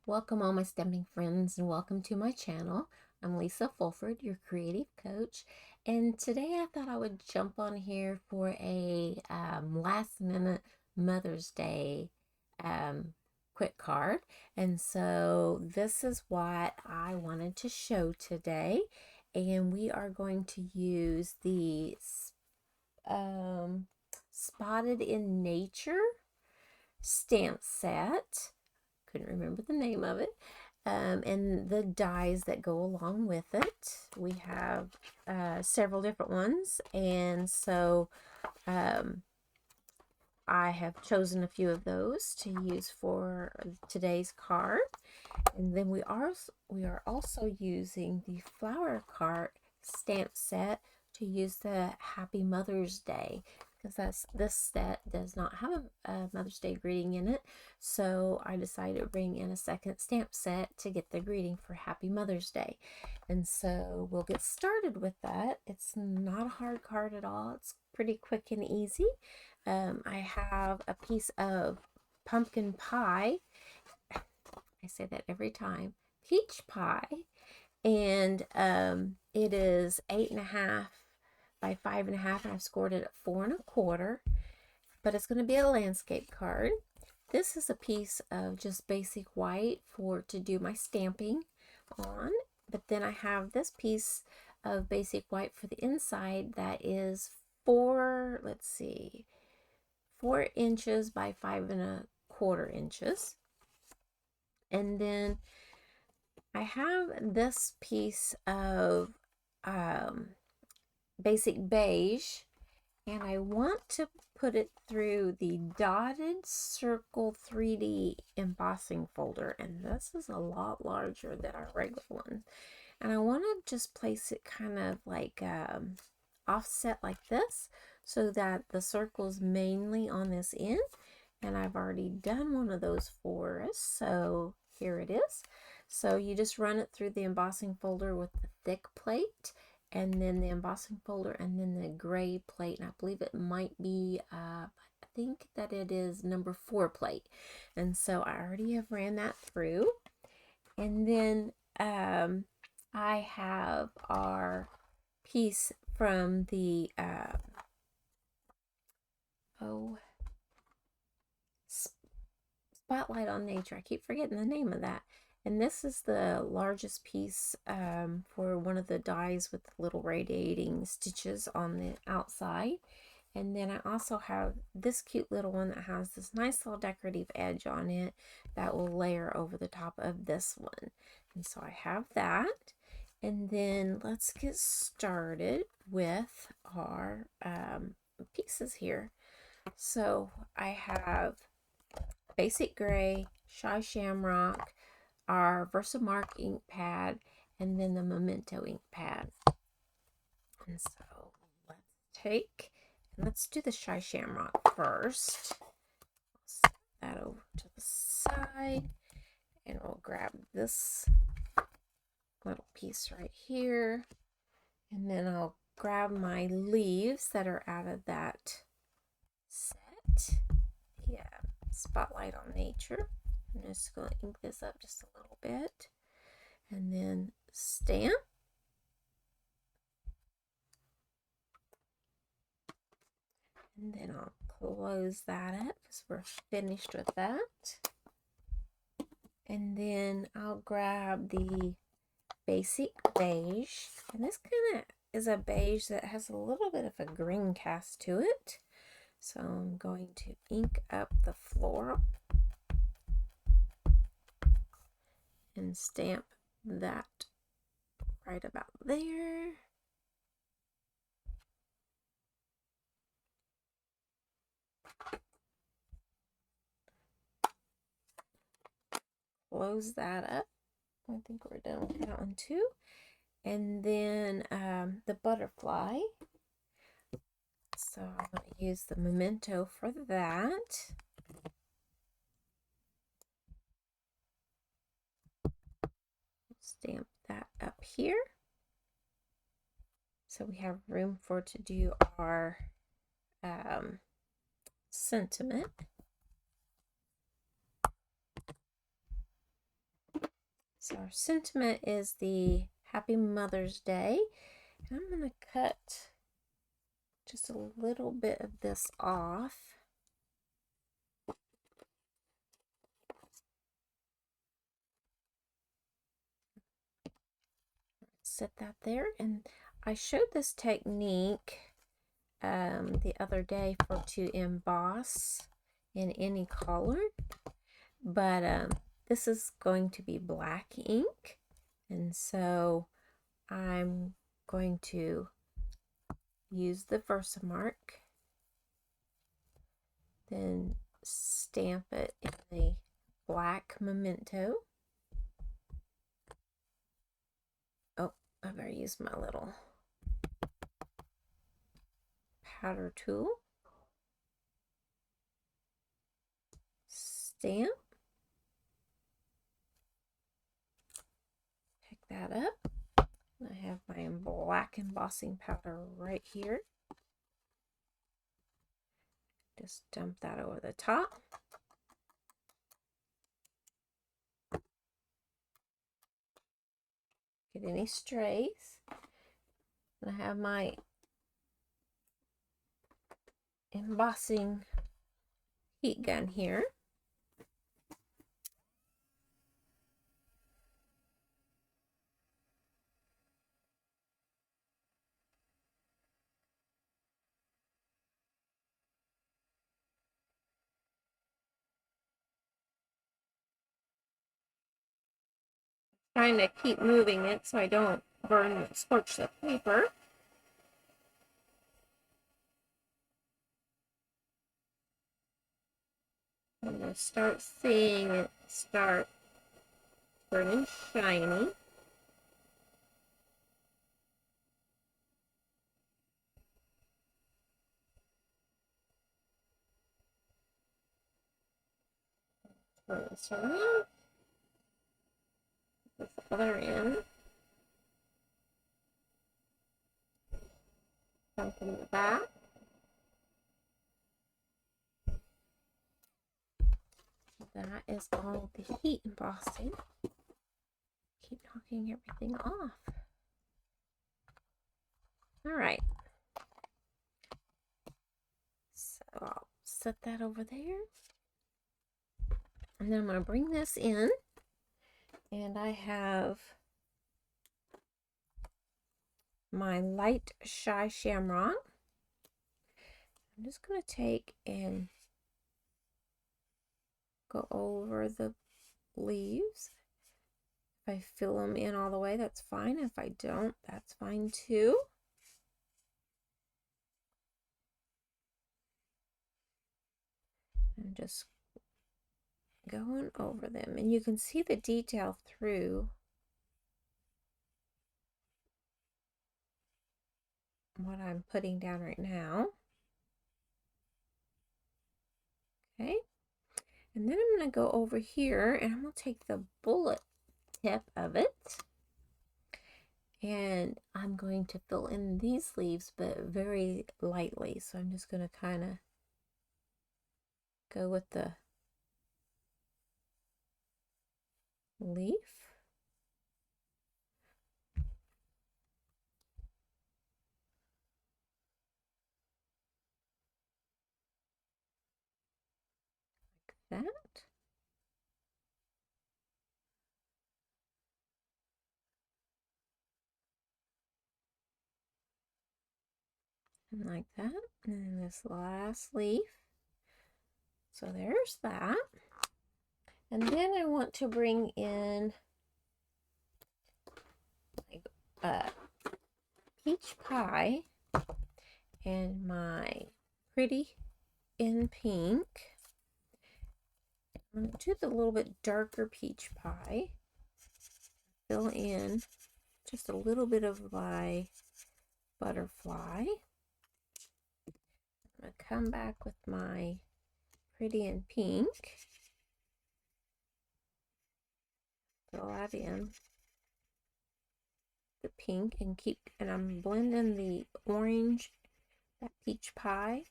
Welcome all my stamping friends and welcome to my channel. I'm Lisa Fulford, your creative coach, and today I thought I would jump on here for a last minute Mother's Day quick card. And so this is what I wanted to show today, and we are going to use the Spotted in Nature stamp set. Couldn't remember the name of it. And the dies that go along with it. We have several different ones, and so I have chosen a few of those to use for today's card. And then we are also using the flower card stamp set to use the Happy Mother's Day, because this set does not have a Mother's Day greeting in it. So I decided to bring in a second stamp set to get the greeting for Happy Mother's Day. And so we'll get started with that. It's not a hard card at all. It's pretty quick and easy. I have a piece of pumpkin pie. I say that every time. Peach pie. And it is 8.5 by 5.5, and I've scored it at 4.25. But it's going to be a landscape card. This is a piece of just basic white to do my stamping on. But then I have this piece of basic white for the inside that is 4 inches by 5.25 inches. And then I have this piece of basic beige, and I want to put it through the dotted circle 3D embossing folder, and this is a lot larger than our regular one. And I want to just place it kind of like offset like this, so that the circle's mainly on this end. And I've already done one of those for us, so here it is. So you just run it through the embossing folder with the thick plate, and then the embossing folder, and then the gray plate. And I believe it might be, I think that it is number 4 plate. And so I already have ran that through. And then I have our piece from the Spotlight on Nature. I keep forgetting the name of that. And this is the largest piece for one of the dies with the little radiating stitches on the outside. And then I also have this cute little one that has this nice little decorative edge on it that will layer over the top of this one. And so I have that. And then let's get started with our pieces here. So I have basic gray, Shy Shamrock, our Versamark ink pad, and then the Memento ink pad. And so let's do the Shy Shamrock first. Set that over to the side, and we'll grab this little piece right here, and then I'll grab my leaves that are out of that set. Yeah. Spotlight on Nature. I'm just going to ink this up just a little bit, and then stamp. And then I'll close that up because we're finished with that. And then I'll grab the basic beige, and this kind of is a beige that has a little bit of a green cast to it. So I'm going to ink up the floral and stamp that right about there. Close that up. I think we're done with that one too. And then the butterfly. So I'm going to use the Memento for that. Stamp that up here. So we have room to do our sentiment. So our sentiment is the Happy Mother's Day. And I'm going to cut just a little bit of this off. Set that there. And I showed this technique the other day to emboss in any color, but this is going to be black ink, and so I'm going to use the Versamark, then stamp it in a black memento. Oh, I better use my little powder tool. Stamp. Pick that up. I have my black embossing powder right here. Just dump that over the top. Get any strays. And I have my embossing heat gun here. Trying to keep moving it so I don't scorch the paper. I'm going to start seeing it start turning shiny. Turn this around. This other end. Come from the back. That is all the heat embossing. Keep knocking everything off. All right. So I'll set that over there. And then I'm going to bring this in. And I have my light shy shamrock. I'm just going to take and go over the leaves. If I fill them in all the way, that's fine. If I don't, that's fine too. I'm just going over them, and you can see the detail through what I'm putting down right now. Okay, and then I'm going to go over here, and I'm going to take the bullet tip of it, and I'm going to fill in these leaves, but very lightly. So I'm just going to kind of go with the leaf. Like that. And like that. And then this last leaf. So there's that. And then I want to bring in like peach pie and my Pretty in Pink. I'm going to do the little bit darker peach pie. Fill in just a little bit of my butterfly. I'm going to come back with my Pretty in Pink. Fill that in the pink and I'm blending the orange, that peach pie,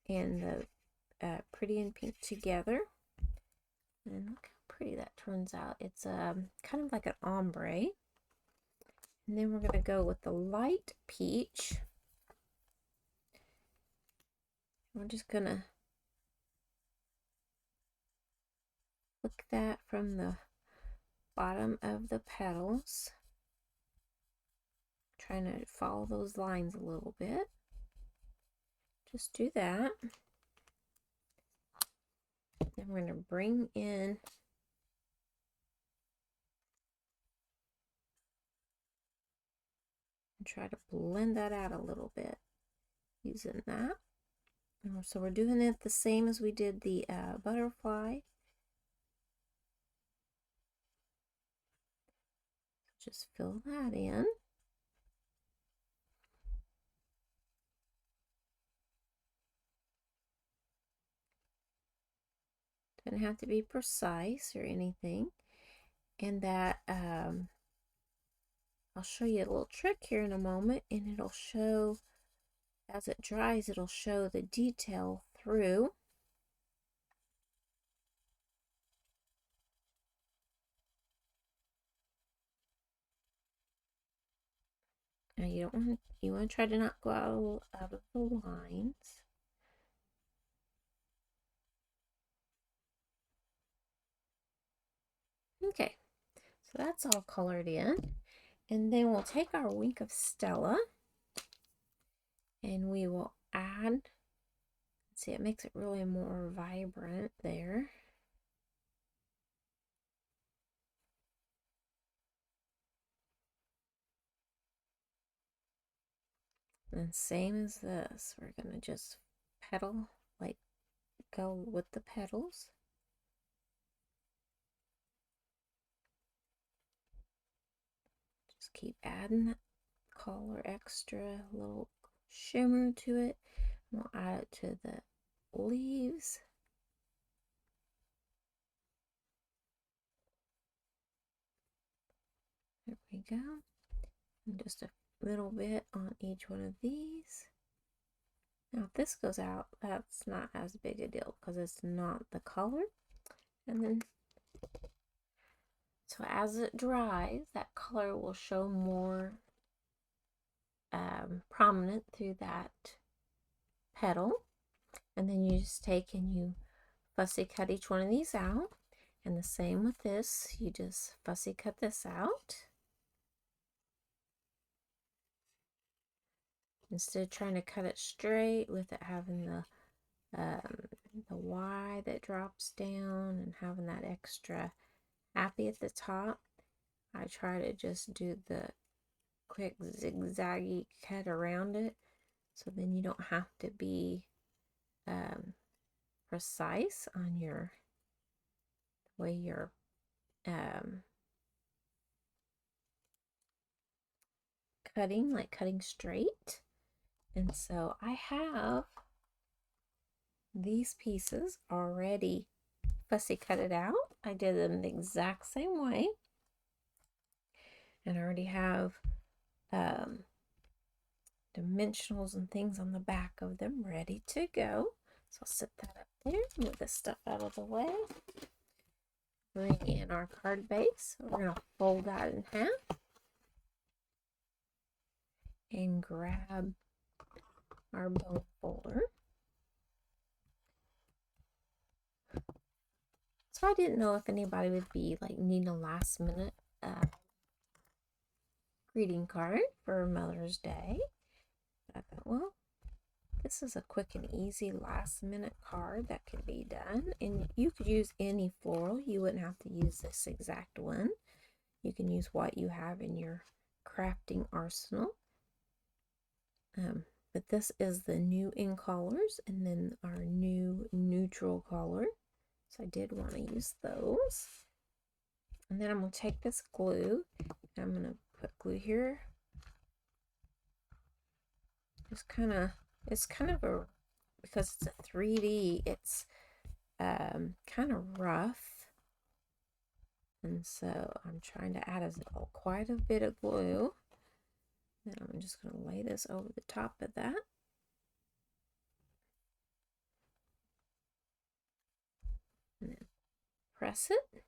and the Pretty in Pink together. And look pretty that turns out. It's kind of like an ombre. And then we're going to go with the light peach. We're just going to look that from the bottom of the petals. Trying to follow those lines a little bit. Just do that. Then we're going to bring in and try to blend that out a little bit using that. So we're doing it the same as we did the butterfly. Just fill that in. Doesn't have to be precise or anything. And that I'll show you a little trick here in a moment, and it'll show, as it dries, it'll show the detail through. Now you want to try to not go out of the lines. Okay, so that's all colored in. And then we'll take our Wink of Stella and we will add, see, it makes it really more vibrant there. And same as this, we're gonna just petal, like go with the petals. Just keep adding that color, extra little shimmer to it. We'll add it to the leaves. There we go. And just a little bit on each one of these. Now if this goes out, that's not as big a deal because it's not the color. And then, so as it dries, that color will show more prominent through that petal. And then you just take and you fussy cut each one of these out. And the same with this, you just fussy cut this out. Instead of trying to cut it straight with it having the Y that drops down and having that extra happy at the top, I try to just do the quick zigzaggy cut around it, so then you don't have to be precise on your way you're cutting, like cutting straight. And so I have these pieces already fussy cut it out. I did them the exact same way, and I already have dimensionals and things on the back of them ready to go. So I'll set that up there, move this stuff out of the way, bring in our card base. We're going to fold that in half and grab our bone folder. So I didn't know if anybody would be like needing a last minute greeting card for Mother's Day. But I thought, well, this is a quick and easy last minute card that can be done. And you could use any floral. You wouldn't have to use this exact one. You can use what you have in your crafting arsenal. But this is the new in colors and then our new neutral color. So I did want to use those. And then I'm going to take this glue and I'm going to put glue here. Just kind of, it's kind of a, because it's a 3D, it's kind of rough. And so I'm trying to add quite a bit of glue. And I'm just going to lay this over the top of that. And then press it.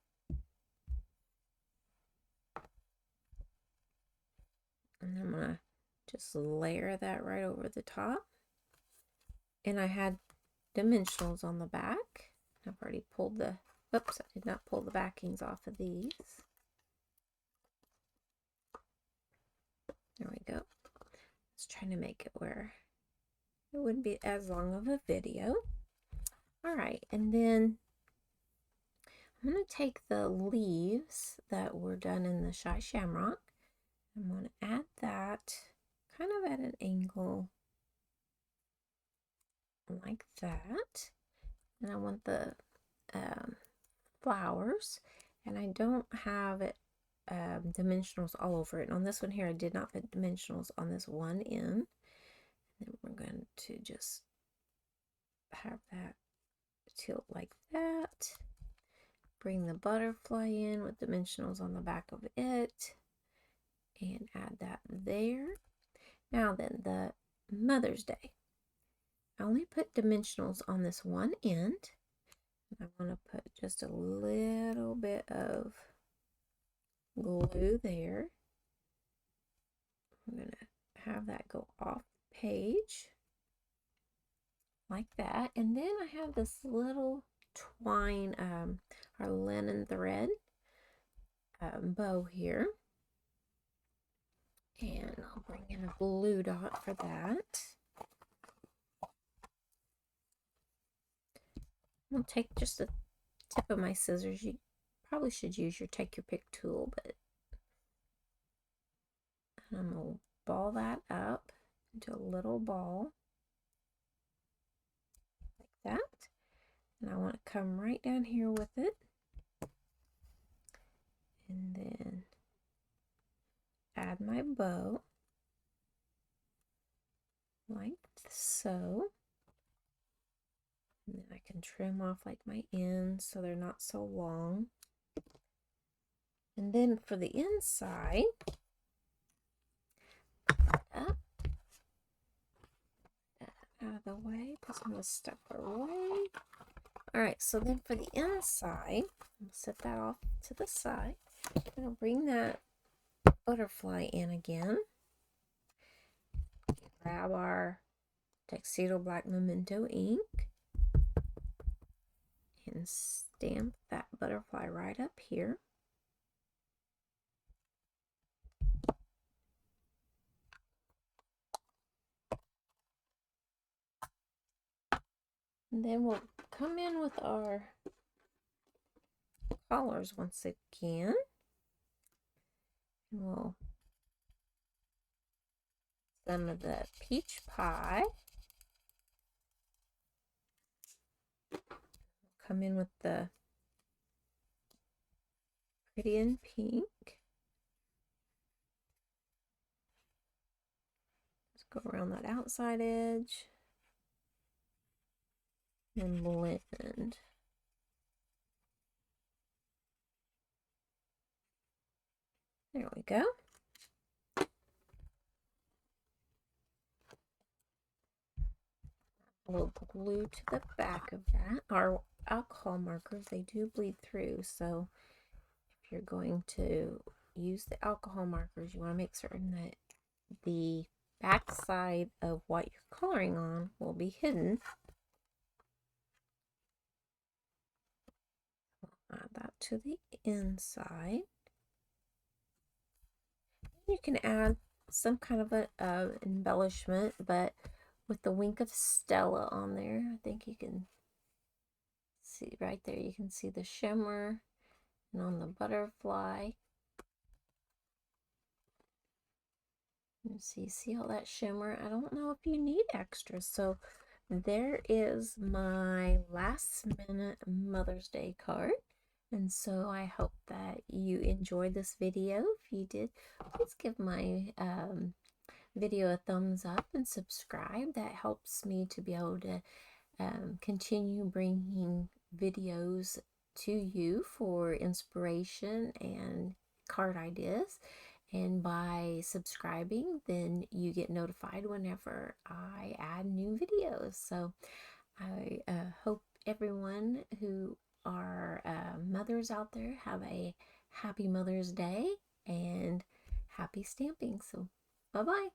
Just layer that right over the top. And I had dimensionals on the back. I've already pulled the, oops, I did not pull the backings off of these. There we go. Just trying to make it where it wouldn't be as long of a video. All right, and then I'm going to take the leaves that were done in the Shy Shamrock. I'm going to add that kind of at an angle like that. And I want the flowers, and I don't have it dimensionals all over it. On this one here, I did not put dimensionals on this one end. And then we're going to just have that tilt like that. Bring the butterfly in with dimensionals on the back of it and add that there. Now then, the Mother's Day. I only put dimensionals on this one end. I want to put just a little bit of glue there. I'm going to have that go off the page like that. And then I have this little twine, our linen thread bow here. And I'll bring in a glue dot for that. I'll take just the tip of my scissors. You probably should use your take your pick tool, but I'm going to ball that up into a little ball like that. And I want to come right down here with it. And then add my bow like so. And then I can trim off like my ends so they're not so long. And then for the inside, up, out of the way, put some of the stuff away. All right, so then for the inside, I'll set that off to the side. I'm going to bring that butterfly in again. Grab our Tuxedo Black Memento ink and stamp that butterfly right up here. And then we'll come in with our colors once again. And we'll some of the peach pie. Come in with the pretty in pink. Just go around that outside edge and blend. There we go. A little glue to the back of that. Our alcohol markers, they do bleed through, so if you're going to use the alcohol markers, you want to make certain that the back side of what you're coloring on will be hidden. I'll add that to the inside. You can add some kind of a embellishment, but with the wink of Stella on there, I think you can see right there, you can see the shimmer, and on the butterfly, you see all that shimmer. I don't know if you need extras, so there is my last minute Mother's Day card. And so I hope that you enjoyed this video. If you did, please give my video a thumbs up and subscribe. That helps me to be able to continue bringing videos to you for inspiration and card ideas. And by subscribing, then you get notified whenever I add new videos. So I hope everyone who are mothers out there have a happy Mother's Day and happy stamping. So bye-bye.